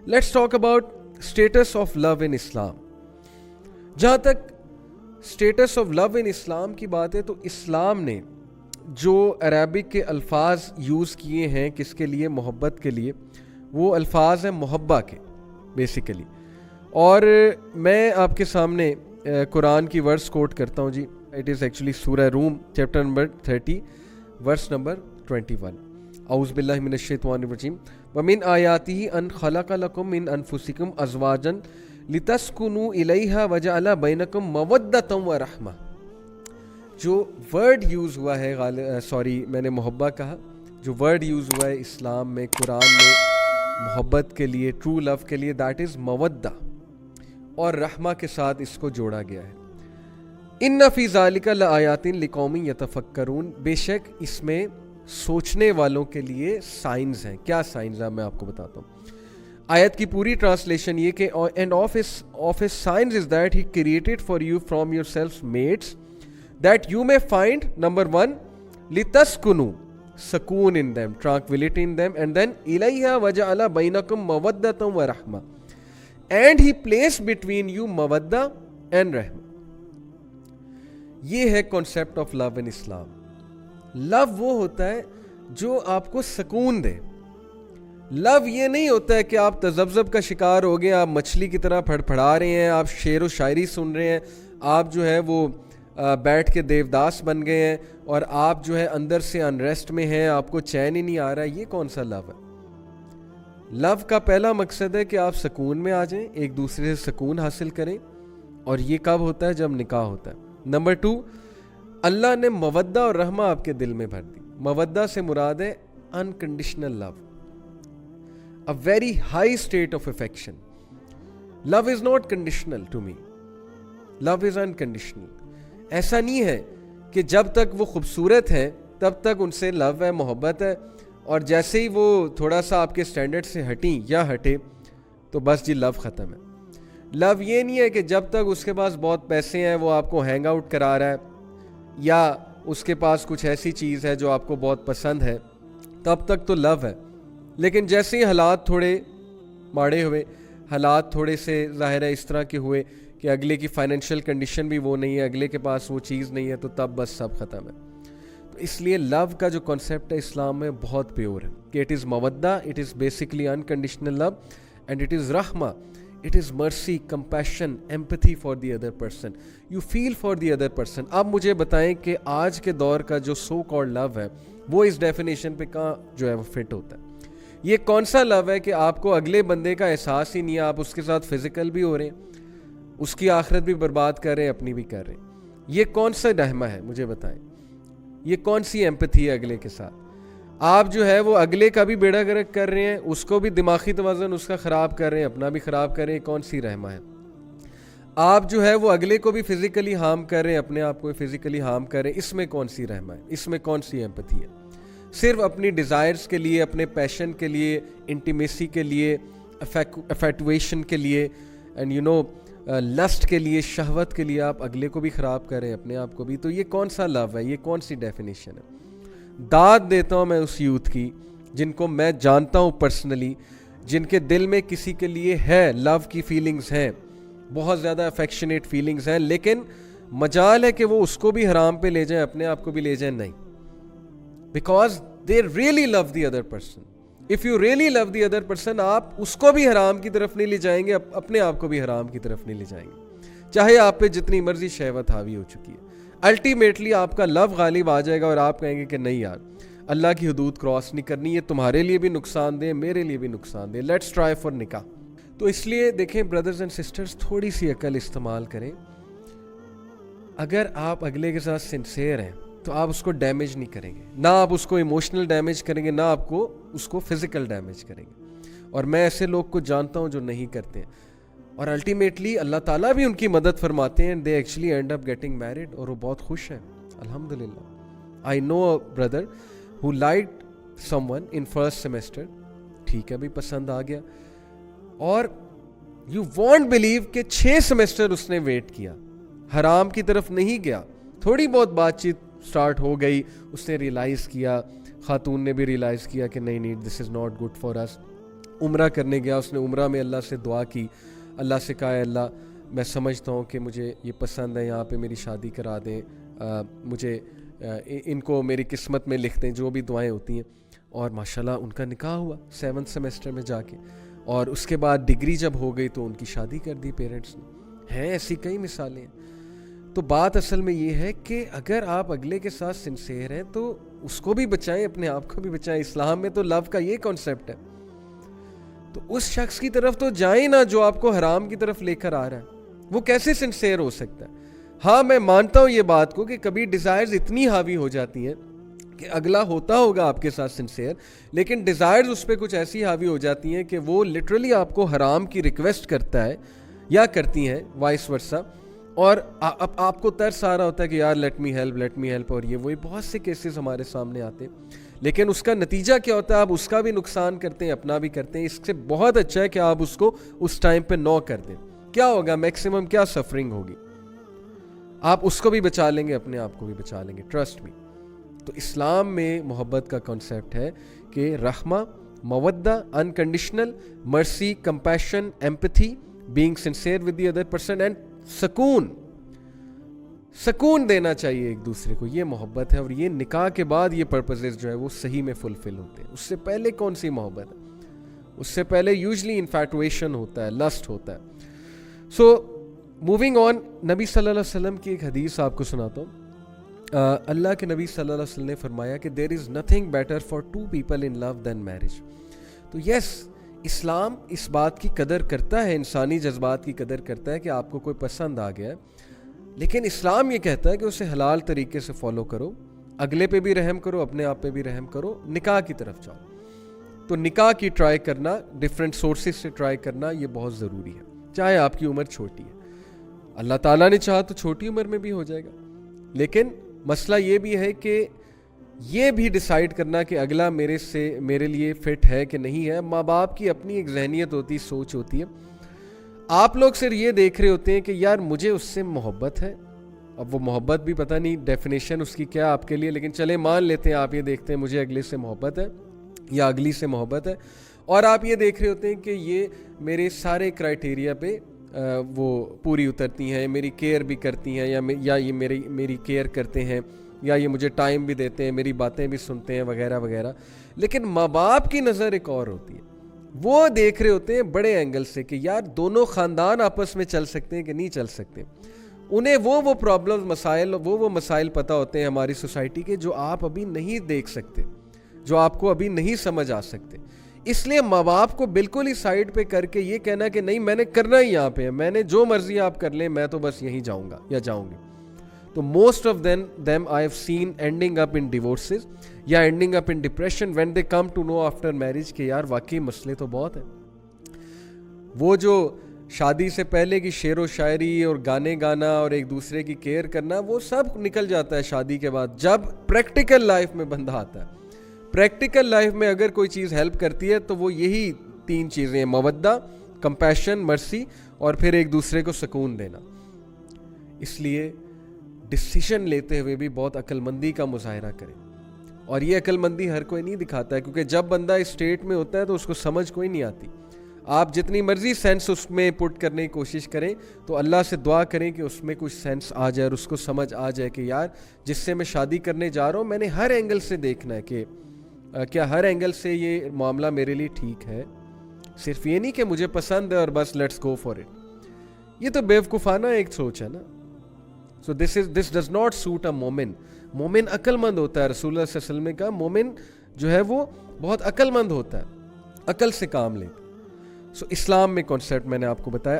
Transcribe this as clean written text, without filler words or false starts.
Let's talk about status of love in Islam. जहाँ तक status of love in Islam की बात है तो इस्लाम ने जो अरबिक के अल्फाज यूज़ किए हैं किसके लिए, मोहब्बत के लिए, वो अल्फाज हैं मोहब्बा के बेसिकली. और मैं आपके सामने कुरान की वर्स कोट करता हूँ जी. इट इज़ एक्चुअली सूरह रूम चैप्टर नंबर 30 वर्स नंबर 21. औज़ु बिल्लाहि मिनश शैतानिर रजीम. वमिन आयातिही अन खलक़ लकुम मिन अनफुसिकुम अज़वाजन लितस्कुनु इलैहा वजअल बैनकुम मवद्दतम व रहमा. जो वर्ड यूज़ हुआ है मैंने मोहब्बा कहा. जो वर्ड यूज़ हुआ है इस्लाम में, कुरान में मोहब्बत के लिए, ट्रू लव के लिए, दैट इज़ मवद्दा, और रहमा के साथ इसको जोड़ा गया है. इन्ना फ़ी ज़ालिका लआयातिन लिक़ौमिन यतफ़क्करून. बेशक इसमें सोचने वालों के लिए साइंस हैं. क्या साइंस हैं मैं आपको बताता हूँ. आयत की पूरी ट्रांसलेशन ये कि and of his signs is that he created for you from yourself mates that you may find number 1 लितस्कुनु सकून in them, tranquility in them, and then इलैहा वजअल बैनकुम मवद्दतम व रहमा, and he place between you मवद्दा एंड रहमा. ये है concept of love in Islam. Love वो होता है जो आपको सुकून दे. लव ये नहीं होता है कि आप तज़ब्ज़ब का शिकार हो गए, आप मछली की तरह फड़फड़ा रहे हैं, आप शेर व शायरी सुन रहे हैं, आप जो है वो बैठ के देवदास बन गए हैं और आप जो है अंदर से अनरेस्ट में हैं, आपको चैन ही नहीं आ रहा है. ये कौन सा लव है? लव का पहला मकसद है कि आप सुकून में आ जाएं, एक दूसरे से सुकून हासिल करें, और ये कब होता है? जब निकाह होता है. नंबर 2, अल्लाह ने मवद्दा और रहमा आपके दिल में भर दी. मवद्दा से मुराद है unconditional love, a very high state of affection. Love is not conditional to me, love is unconditional. ऐसा नहीं है कि जब तक वो खूबसूरत हैं तब तक उनसे लव है, मोहब्बत है, और जैसे ही वो थोड़ा सा आपके स्टैंडर्ड से हटी या हटे तो बस जी लव ख़त्म है. लव ये नहीं है कि जब तक उसके पास बहुत पैसे हैं, वो आपको हैंग आउट करा रहा है, या उसके पास कुछ ऐसी चीज़ है जो आपको बहुत पसंद है, तब तक तो लव है. लेकिन जैसे ही हालात थोड़े माड़े हुए, हालात थोड़े से ज़ाहिर है इस तरह के हुए कि अगले की फाइनेंशियल कंडीशन भी वो नहीं है, अगले के पास वो चीज़ नहीं है, तो तब बस सब ख़त्म है. तो इसलिए लव का जो कॉन्सेप्ट है इस्लाम में बहुत प्योर है कि इट इज़ मवद्दा, it is basically unconditional love, and it is रहमा, it is mercy, compassion, empathy for the other person. You feel for the other person. अब मुझे बताएं कि आज के दौर का जो सो कॉल्ड लव है वो इस डेफिनेशन पे कहाँ जो है वो फिट होता है? ये कौन सा लव है कि आपको अगले बंदे का एहसास ही नहीं है, आप उसके साथ फिजिकल भी हो रहे हैं, उसकी आखिरत भी बर्बाद कर रहे हैं, अपनी भी कर रहे हैं? ये कौन सा रहमा है मुझे बताएं? ये कौन सी एम्पैथी है अगले के साथ? आप जो है वो अगले का भी बेड़ा गर्क कर रहे हैं, उसको भी दिमागी तवाज़ुन उसका ख़राब कर रहे हैं, अपना भी ख़राब कर रहे हैं. कौन सी रहमा है? आप जो है वो अगले को भी फिज़िकली हार्म कर रहे हैं, अपने आप को भी फिज़िकली हार्म कर रहे हैं. इसमें कौन सी रहमा है? इसमें कौन सी एम्पैथी है? सिर्फ अपनी डिज़ायर्स के लिए, अपने पैशन के लिए, इंटीमेसी के लिए, अफेक्टुएशन के लिए, एंड यू नो लस्ट के लिए, शहवत के लिए आप अगले को भी ख़राब कर रहे हैं, अपने आप को भी. तो ये कौन सा लव है? ये कौन सी डेफिनेशन है? दाद देता हूँ मैं उस यूथ की जिनको मैं जानता हूँ पर्सनली, जिनके दिल में किसी के लिए है, लव की फीलिंग्स हैं, बहुत ज़्यादा अफेक्शनेट फीलिंग्स हैं, लेकिन मजाल है कि वो उसको भी हराम पे ले जाएं, अपने आप को भी ले जाएं. नहीं, because they really love the other person. If you really love the other person, आप उसको भी हराम की तरफ नहीं ले जाएंगे, अपने आप को भी हराम की तरफ नहीं ले जाएंगे, चाहे आप पे जितनी मर्जी शहवत हावी हो चुकी है. अल्टीमेटली आपका लव गालिब आ जाएगा और आप कहेंगे कि नहीं यार, अल्लाह की हदूद क्रॉस नहीं करनी, ये तुम्हारे लिए भी नुकसानदेह, मेरे लिए भी नुकसानदेह, लेट्स ट्राई फॉर निकाह. तो इसलिए देखें ब्रदर्स एंड सिस्टर्स, थोड़ी सी अकल इस्तेमाल करें. अगर आप अगले के साथ सिंसियर हैं तो आप उसको डैमेज नहीं करेंगे, ना आप उसको इमोशनल डैमेज करेंगे, ना आपको उसको फिजिकल डैमेज करेंगे. और मैं ऐसे लोग को जानता हूँ जो नहीं करते हैं, और अल्टीमेटली अल्लाह ताला भी उनकी मदद फरमाते हैं, they actually and up getting married, और वो बहुत खुश हैं अल्हम्दुलिल्लाह. I know a brother who liked someone in first semester. ठीक है भी, पसंद आ गया, और यू वॉन्ट बिलीव कि 6 सेमेस्टर उसने वेट किया, हराम की तरफ नहीं गया. थोड़ी बहुत बातचीत स्टार्ट हो गई, उसने रियलाइज़ किया, खातून ने भी रियलाइज़ किया कि नहीं this is not good for us. عمرہ کرنے گیا, اس نے عمرہ میں اللہ سے دعا کی, اللہ سے کہا اللہ میں سمجھتا ہوں کہ مجھے یہ پسند ہے, یہاں پہ میری شادی کرا دیں, مجھے ان کو میری قسمت میں لکھ دیں, جو بھی دعائیں ہوتی ہیں. اور ماشاءاللہ ان کا نکاح ہوا 7 سیمسٹر میں جا کے, اور اس کے بعد ڈگری جب ہو گئی تو ان کی شادی کر دی پیرنٹس نے. ہیں ایسی کئی مثالیں ہیں. تو بات اصل میں یہ ہے کہ اگر آپ اگلے کے ساتھ سنسیئر ہیں تو اس کو بھی بچائیں, اپنے آپ کو بھی بچائیں. اسلام میں تو لو کا یہ کانسیپٹ ہے. تو اس شخص کی طرف تو جائیں نا جو آپ کو حرام کی طرف لے کر آ رہا ہے, وہ کیسے سنسیئر ہو سکتا ہے؟ ہاں میں مانتا ہوں یہ بات کو کہ کبھی ڈیزائرز اتنی حاوی ہو جاتی ہیں کہ اگلا ہوتا ہوگا آپ کے ساتھ سنسیئر, لیکن ڈیزائرز اس پہ کچھ ایسی حاوی ہو جاتی ہیں کہ وہ لٹرلی آپ کو حرام کی ریکویسٹ کرتا ہے یا کرتی ہیں وائس ورسا, اور آپ کو ترس آ رہا ہوتا ہے کہ یار لیٹ می ہیلپ, اور یہ وہی بہت سے کیسز ہمارے سامنے آتے ہیں. لیکن اس کا نتیجہ کیا ہوتا ہے؟ آپ اس کا بھی نقصان کرتے ہیں, اپنا بھی کرتے ہیں. اس سے بہت اچھا ہے کہ آپ اس کو اس ٹائم پہ نو کر دیں. کیا ہوگا؟ میکسیمم کیا سفرنگ ہوگی, آپ اس کو بھی بچا لیں گے, اپنے آپ کو بھی بچا لیں گے, ٹرسٹ می. تو اسلام میں محبت کا کنسیپٹ ہے کہ رحمہ, مودہ, انکنڈیشنل مرسی, compassion, empathy, being sincere with the other person, and سکون دینا چاہیے ایک دوسرے کو. یہ محبت ہے, اور یہ نکاح کے بعد یہ پرپزز جو ہے وہ صحیح میں فلفل ہوتے ہیں. اس سے پہلے کون سی محبت ہے؟ اس سے پہلے یوزلی انفیٹویشن ہوتا ہے, لسٹ ہوتا ہے. سو موونگ آن, نبی صلی اللہ علیہ وسلم کی ایک حدیث آپ کو سناتا ہوں. اللہ کے نبی صلی اللہ علیہ وسلم نے فرمایا کہ there is nothing better for 2 people in love than marriage. تو یس, اسلام اس بات کی قدر کرتا ہے, انسانی جذبات کی قدر کرتا ہے کہ آپ کو کوئی پسند آ گیا ہے, لیکن اسلام یہ کہتا ہے کہ اسے حلال طریقے سے فالو کرو, اگلے پہ بھی رحم کرو, اپنے آپ پہ بھی رحم کرو, نکاح کی طرف جاؤ. تو نکاح کی ٹرائی کرنا, ڈفرینٹ سورسز سے ٹرائی کرنا, یہ بہت ضروری ہے, چاہے آپ کی عمر چھوٹی ہے. اللہ تعالیٰ نے چاہا تو چھوٹی عمر میں بھی ہو جائے گا, لیکن مسئلہ یہ بھی ہے کہ یہ بھی ڈیسائیڈ کرنا کہ اگلا میرے لیے فٹ ہے کہ نہیں ہے. ماں باپ کی اپنی ایک ذہنیت ہوتی, سوچ ہوتی ہے. آپ لوگ صرف یہ دیکھ رہے ہوتے ہیں کہ یار مجھے اس سے محبت ہے. اب وہ محبت بھی پتہ نہیں ڈیفینیشن اس کی کیا آپ کے لیے, لیکن چلے مان لیتے ہیں آپ یہ دیکھتے ہیں مجھے اگلے سے محبت ہے یا اگلی سے محبت ہے, اور آپ یہ دیکھ رہے ہوتے ہیں کہ یہ میرے سارے کرائٹیریا پہ وہ پوری اترتی ہیں, میری کیئر بھی کرتی ہیں, یا یہ میری کیئر کرتے ہیں, یا یہ مجھے ٹائم بھی دیتے ہیں, میری باتیں بھی سنتے ہیں, وغیرہ وغیرہ. لیکن ماں باپ کی نظر ایک اور ہوتی ہے. وہ دیکھ رہے ہوتے ہیں بڑے اینگل سے کہ یار دونوں خاندان آپس میں چل سکتے ہیں کہ نہیں چل سکتے. انہیں وہ پرابلمز, وہ مسائل پتہ ہوتے ہیں ہماری سوسائٹی کے جو آپ ابھی نہیں دیکھ سکتے, جو آپ کو ابھی نہیں سمجھ آ سکتے. اس لیے ماں باپ کو بالکل ہی سائڈ پہ کر کے یہ کہنا کہ نہیں میں نے کرنا ہی یہاں پہ ہے, میں نے جو مرضی آپ کر لیں, میں تو بس یہیں جاؤں گا یا جاؤں گی. تو most of them I have seen ending up in divorces یا ending up in depression when they come to know after marriage کہ یار واقعی مسئلے تو بہت ہیں. وہ جو شادی سے پہلے کی شعر و شاعری اور گانے گانا اور ایک دوسرے کی کیئر کرنا, وہ سب نکل جاتا ہے شادی کے بعد, جب پریکٹیکل لائف میں بندہ آتا ہے. پریکٹیکل لائف میں اگر کوئی چیز ہیلپ کرتی ہے تو وہ یہی 3 چیزیں ہیں, مودہ, کمپیشن, مرسی, اور پھر ایک دوسرے کو سکون دینا. اس لیے ڈیسیشن لیتے ہوئے بھی بہت عقل مندی کا مظاہرہ کریں, اور یہ عقل مندی ہر کوئی نہیں دکھاتا ہے, کیونکہ جب بندہ اس اسٹیٹ میں ہوتا ہے تو اس کو سمجھ کوئی نہیں آتی. آپ جتنی مرضی سینس اس میں پٹ کرنے کی کوشش کریں تو اللہ سے دعا کریں کہ اس میں کچھ سینس آ جائے اور اس کو سمجھ آ جائے کہ یار جس سے میں شادی کرنے جا رہا ہوں میں نے ہر اینگل سے دیکھنا ہے کہ کیا ہر اینگل سے یہ معاملہ میرے لیے ٹھیک ہے. صرف یہ نہیں کہ مجھے پسند ہے اور بس لیٹس گو فار اٹ, یہ تو بیوقوفانہ ایک سوچ ہے نا. So this does not suit a مومن. مومن عقل مند ہوتا ہے. رسول اللہ صلی اللہ علیہ وسلم نے کہا مومن جو ہے وہ بہت عقل مند ہوتا ہے, عقل سے کام لیتا. سو اسلام میں کانسیپٹ میں نے آپ کو بتایا.